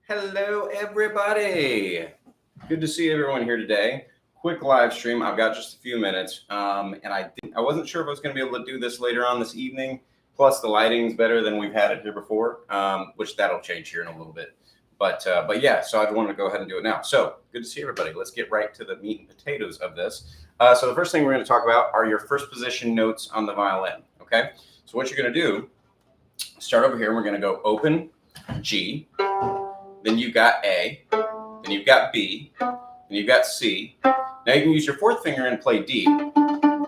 Hello, everybody. Good to see everyone here today. Quick live stream. I've got just a few minutes, and I wasn't sure if I was going to be able to do this later on this evening. Plus, the lighting's better than we've had it here before, which that'll change here in a little bit. But yeah, so I wanted to go ahead and do it now. So good to see everybody. Let's get right to the meat and potatoes of this. So the first thing we're going to talk about are your first position notes on the violin. Okay. So what you're going to do, start over here. We're going to go open G. Then you've got A, then you've got B, then you've got C. Now you can use your fourth finger and play D,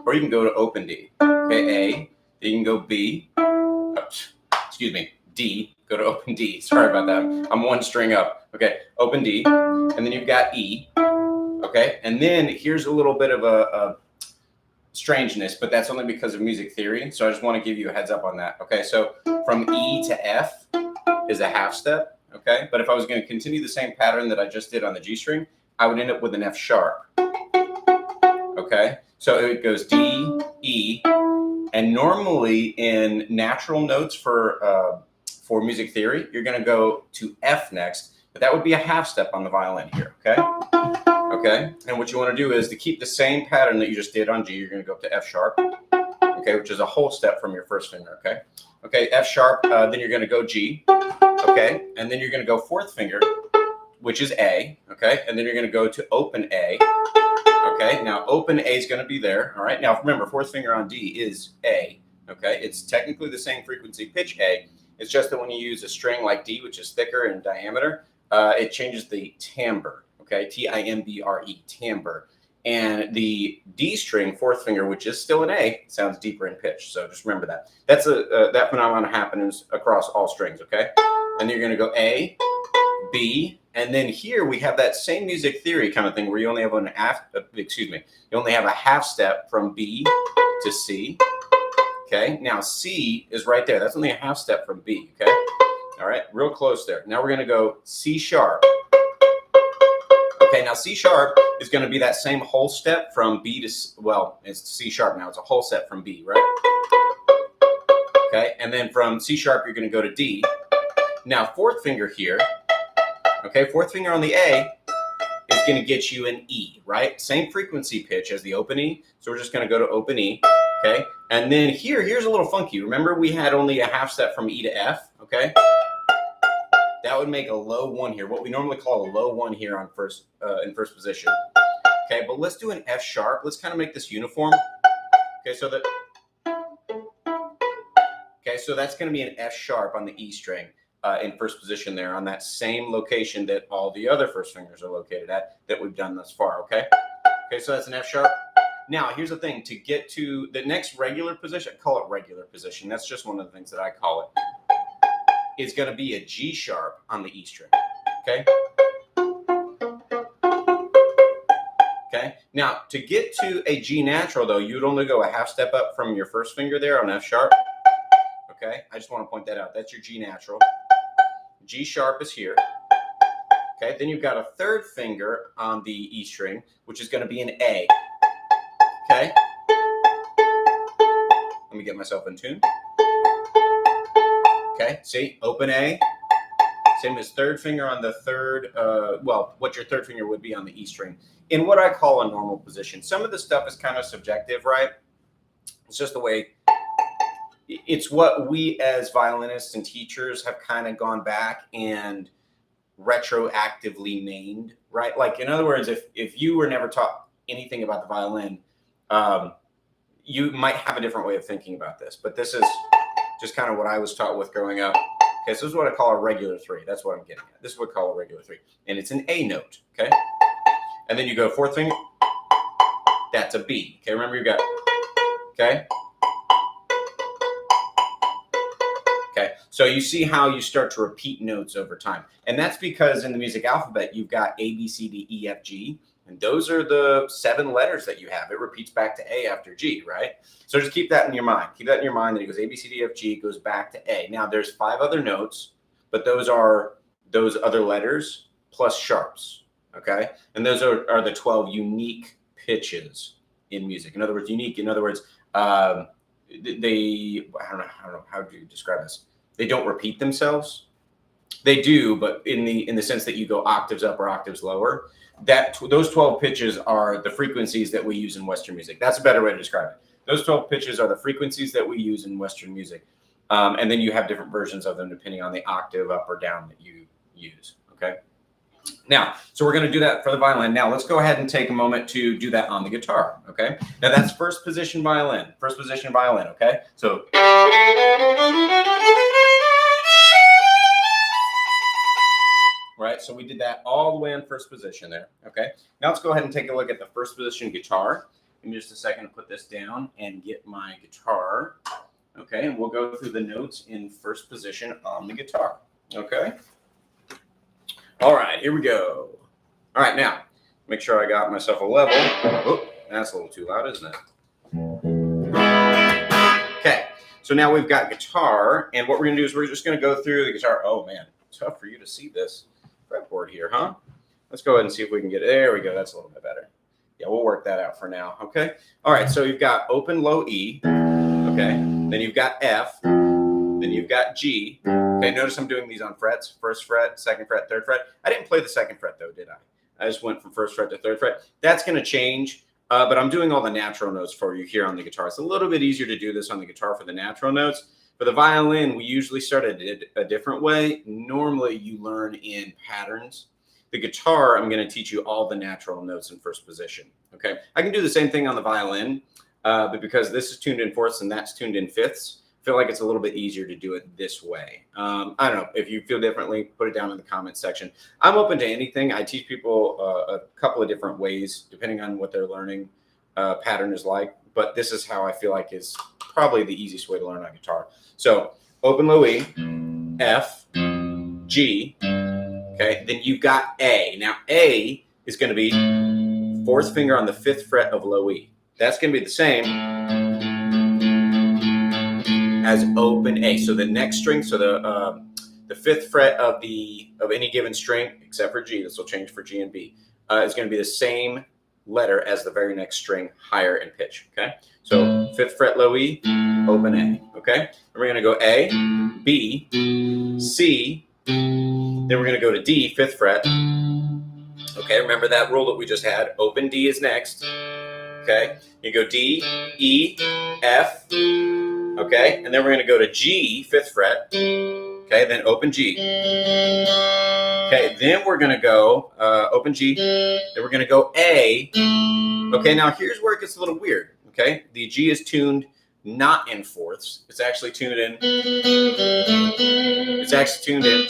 or you can go to open D. Okay, A, then you can go B, D, go to open D. Sorry about that. I'm one string up. Okay, open D, and then you've got E. Okay, and then here's a little bit of a strangeness, but that's only because of music theory. So I just want to give you a heads up on that. Okay, so from E to F is a half step. Okay, but if I was going to continue the same pattern that I just did on the G string, I would end up with an F sharp. Okay, so it goes D, E, and normally in natural notes for music theory, you're going to go to F next, but that would be a half step on the violin here. Okay, okay, and what you want to do is to keep the same pattern that you just did on G, you're going to go up to F sharp. Okay, which is a whole step from your first finger. Okay, okay, F sharp, then you're going to go G. Okay, and then you're going to go fourth finger, which is A, okay, and then you're going to go to open A, okay, now open A is going to be there, all right, now remember, fourth finger on D is A, okay, it's technically the same frequency pitch A, it's just that when you use a string like D, which is thicker in diameter, it changes the timbre, okay, T-I-M-B-R-E, timbre, and the D string, fourth finger, which is still an A, sounds deeper in pitch, so just remember that. That's that phenomenon happens across all strings, okay? And then you're going to go A, B, and then here we have that same music theory kind of thing where you only have you only have a half step from B to C. Okay, now C is right there. That's only a half step from B. Okay, all right, real close there. Now we're going to go C sharp. Okay, now C sharp is going to be that same whole step from B to, well, it's C sharp now. It's a whole step from B, right? Okay, and then from C sharp, you're going to go to D. Now, fourth finger here, okay, fourth finger on the A is going to get you an E, right? Same frequency pitch as the open E, so we're just going to go to open E, okay? And then here's a little funky. Remember we had only a half step from E to F, okay? That would make a low one here, what we normally call a low one here on in first position. Okay, but let's do an F sharp. Let's kind of make this uniform. Okay, so that's going to be an F sharp on the E string. In first position there on that same location that all the other first fingers are located at that we've done thus far, okay? Okay, so that's an F sharp. Now, here's the thing. To get to the next regular position, I call it regular position. That's just one of the things that I call it. It's going to be a G sharp on the E string, okay? Okay, now to get to a G natural, though, you'd only go a half step up from your first finger there on F sharp. Okay, I just want to point that out. That's your G natural. G sharp is here. Okay, then you've got a third finger on the E string, which is going to be an A. Okay, let me get myself in tune. Okay, see, open A. Same as third finger on the third, what your third finger would be on the E string in what I call a normal position. Some of the stuff is kind of subjective, right? It's just the way. It's what we as violinists and teachers have kind of gone back and retroactively named, right? Like, in other words, if you were never taught anything about the violin, you might have a different way of thinking about this. But this is just kind of what I was taught with growing up. Okay, so this is what I call a regular three. That's what I'm getting at. This is what I call a regular three. And it's an A note, okay? And then you go fourth finger. That's a B. Okay, remember you've got, okay? Okay, so you see how you start to repeat notes over time. And that's because in the music alphabet, you've got A, B, C, D, E, F, G. And those are the 7 letters that you have. It repeats back to A after G, right? So just keep that in your mind. Keep that in your mind that it goes A, B, C, D, F, G, goes back to A. Now, there's 5 other notes, but those are those other letters plus sharps, okay? And those are the 12 unique pitches in music. In other words, I don't know how do you describe this? They don't repeat themselves. They do, but in the sense that you go octaves up or octaves lower. Those 12 pitches are the frequencies that we use in Western music. That's a better way to describe it. Those 12 pitches are the frequencies that we use in Western music. And then you have different versions of them depending on the octave up or down that you use. Okay. Now, so we're going to do that for the violin. Now, let's go ahead and take a moment to do that on the guitar. Okay. Now, that's first position violin. First position violin. Okay. So. Right, so we did that all the way in first position there. Okay, now let's go ahead and take a look at the first position guitar. In just a second, put this down and get my guitar. Okay, and we'll go through the notes in first position on the guitar. Okay. All right, here we go. All right, now make sure I got myself a level. Oh, that's a little too loud, isn't it? Okay, so now we've got guitar, and what we're gonna do is we're just gonna go through the guitar. Oh man, tough for you to see this fretboard here, huh? Let's go ahead and see if we can get it. There we go. That's a little bit better. Yeah, we'll work that out for now. Okay. All right. So you've got open, low E. Okay. Then you've got F. Then you've got G. Okay. Notice I'm doing these on frets. First fret, second fret, third fret. I didn't play the second fret though, did I? I just went from first fret to third fret. That's going to change. But I'm doing all the natural notes for you here on the guitar. It's a little bit easier to do this on the guitar for the natural notes. For the violin, we usually start a different way. Normally, you learn in patterns. The guitar, I'm going to teach you all the natural notes in first position. Okay, I can do the same thing on the violin, but because this is tuned in fourths and that's tuned in fifths, I feel like it's a little bit easier to do it this way. I don't know. If you feel differently, put it down in the comments section. I'm open to anything. I teach people a couple of different ways, depending on what their learning pattern is like. But this is how I feel like is probably the easiest way to learn on guitar. So open, low E, F, G. Okay, then you've got A. Now A is going to be fourth finger on the fifth fret of low E. That's going to be the same as open A. So the next string, so the fifth fret of any given string, except for G, this will change for G and B, is going to be the same letter as the very next string higher in pitch. Okay, so fifth fret low E, open A. Okay, and we're going to go A, B, C, then we're going to go to D, fifth fret. Okay, remember that rule that we just had. Open D is next. Okay, you go D, E, F. Okay, and then we're going to go to G, fifth fret. Okay, then open G. Okay, then we're going to go open G. Then we're going to go A. Okay, now here's where it gets a little weird. Okay, the G is tuned not in fourths. It's actually tuned in. It's actually tuned in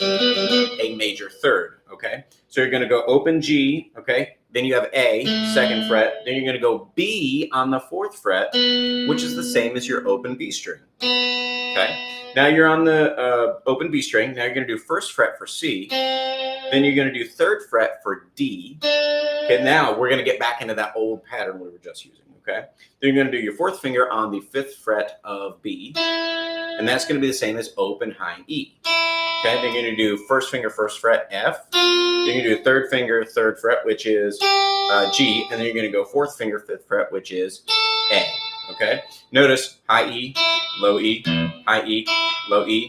a major third. Okay, so you're going to go open G. Okay, then you have A, second fret. Then you're going to go B on the fourth fret, which is the same as your open B string. Okay, now you're on the open B string. Now you're going to do first fret for C. Then you're going to do third fret for D. Okay, now we're going to get back into that old pattern we were just using. Okay, then you're going to do your fourth finger on the fifth fret of B, and that's going to be the same as open high E. Okay, then you're going to do first finger, first fret, F. Then you're going to do third finger, third fret, which is G, and then you're going to go fourth finger, fifth fret, which is A. Okay, notice high E, low E, high E, low E,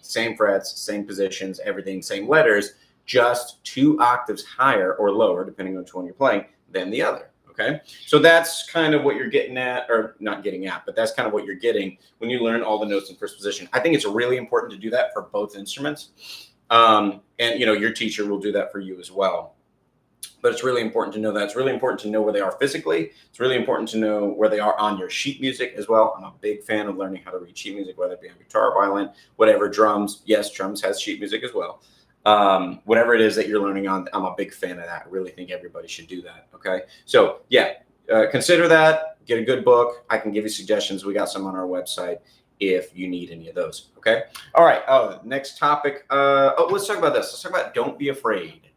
same frets, same positions, everything, same letters, just 2 octaves higher or lower, depending on which one you're playing, than the other. Okay, so that's kind of what you're getting at, or not getting at, but that's kind of what you're getting when you learn all the notes in first position. I think it's really important to do that for both instruments. And, you know, your teacher will do that for you as well. But it's really important to know that. It's really important to know where they are physically. It's really important to know where they are on your sheet music as well. I'm a big fan of learning how to read sheet music, whether it be on guitar, violin, whatever, drums. Yes, drums has sheet music as well. Whatever it is that you're learning on, I'm a big fan of that. I really think everybody should do that. Okay. So yeah, consider that, get a good book. I can give you suggestions. We got some on our website if you need any of those. Okay. All right. Oh, next topic. Let's talk about this. Let's talk about don't be afraid.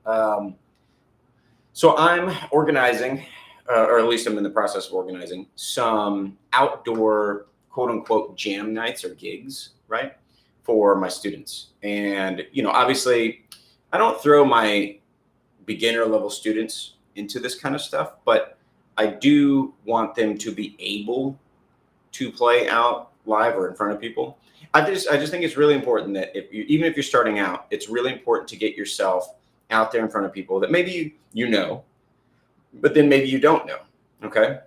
So I'm organizing, or at least I'm in the process of organizing some outdoor quote unquote jam nights or gigs, right? For my students. And, you know, obviously I don't throw my beginner level students into this kind of stuff, but I do want them to be able to play out live or in front of people. I just think it's really important that even if you're starting out, it's really important to get yourself out there in front of people that maybe you know, but then maybe you don't know. Okay.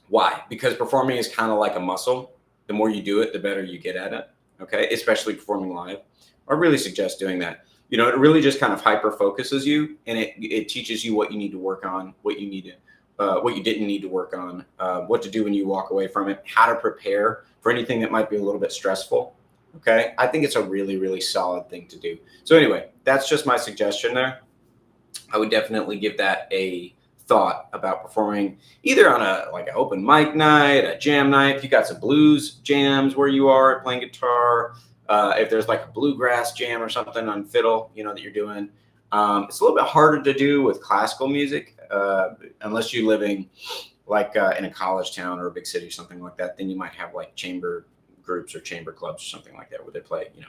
Why? Because performing is kind of like a muscle. The more you do it, the better you get at it. Okay. Especially performing live. I really suggest doing that. You know, it really just kind of hyper focuses you, and it teaches you what you need to work on, what you need to, what you didn't need to work on, what to do when you walk away from it, how to prepare for anything that might be a little bit stressful. Okay. I think it's a really, really solid thing to do. So anyway, that's just my suggestion there. I would definitely give that a thought about performing either on a like an open mic night, a jam night. If you got some blues jams where you are playing guitar, if there's like a bluegrass jam or something on fiddle, you know, that you're doing. It's a little bit harder to do with classical music, unless you're living like in a college town or a big city or something like that. Then you might have like chamber groups or chamber clubs or something like that where they play, you know,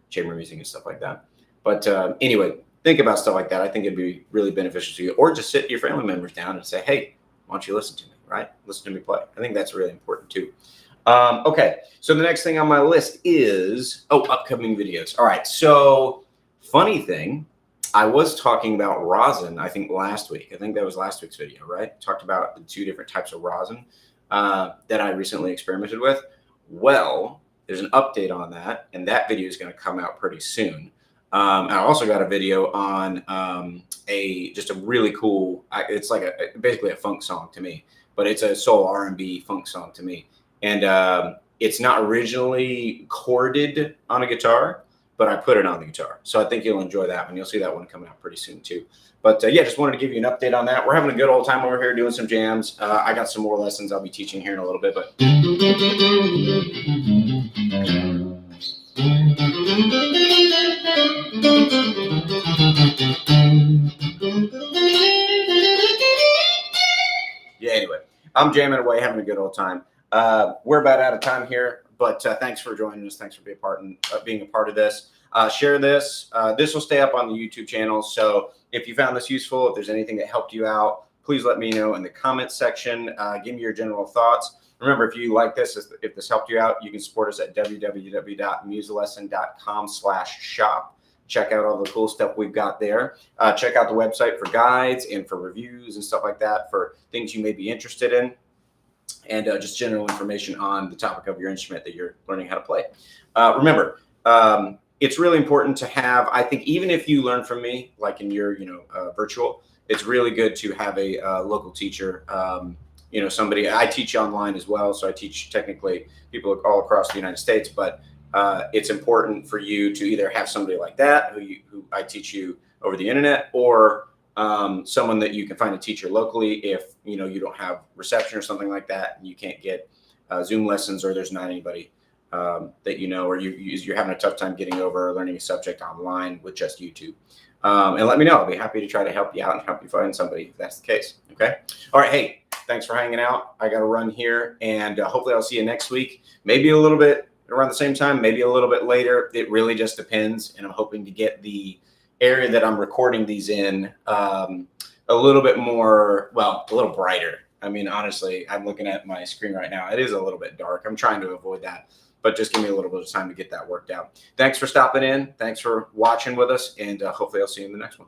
chamber music and stuff like that. But anyway, think about stuff like that. I think it'd be really beneficial to you. Or just sit your family members down and say, hey, why don't you listen to me, right? Listen to me play. I think that's really important too. Okay, so the next thing on my list is, upcoming videos. All right, so funny thing, I was talking about rosin, I think last week. I think that was last week's video, right? Talked about the 2 different types of rosin that I recently experimented with. Well, there's an update on that, and that video is going to come out pretty soon. I also got a video on just a really cool, it's like basically a funk song to me, but it's a soul R&B funk song to me. And it's not originally chorded on a guitar, but I put it on the guitar. So I think you'll enjoy that one. You'll see that one coming out pretty soon too. But yeah, just wanted to give you an update on that. We're having a good old time over here doing some jams. I got some more lessons I'll be teaching here in a little bit, but yeah, anyway, I'm jamming away, having a good old time. We're about out of time here, but thanks for joining us. Thanks for being a part of this. Share this. This will stay up on the YouTube channel. So if you found this useful, if there's anything that helped you out, please let me know in the comments section. Give me your general thoughts. Remember, if you like this, if this helped you out, you can support us at www.muselesson.com/shop. Check out all the cool stuff we've got there. Check out the website for guides and for reviews and stuff like that for things you may be interested in, and just general information on the topic of your instrument that you're learning how to play. Remember, it's really important to have, I think, even if you learn from me, like in your, virtual, it's really good to have a local teacher, somebody. I teach online as well, so I teach technically people all across the United States, but it's important for you to either have somebody like that who I teach you over the internet, or someone that you can find a teacher locally if you don't have reception or something like that, and you can't get Zoom lessons, or there's not anybody that or you're having a tough time getting over or learning a subject online with just YouTube. And let me know. I'll be happy to try to help you out and help you find somebody if that's the case. Okay. All right. Hey, thanks for hanging out. I got to run here, and hopefully I'll see you next week. Maybe a little bit around the same time, maybe a little bit later. It really just depends. And I'm hoping to get the area that I'm recording these in a little bit more, a little brighter. I mean, honestly, I'm looking at my screen right now. It is a little bit dark. I'm trying to avoid that, but just give me a little bit of time to get that worked out. Thanks for stopping in. Thanks for watching with us, and hopefully I'll see you in the next one.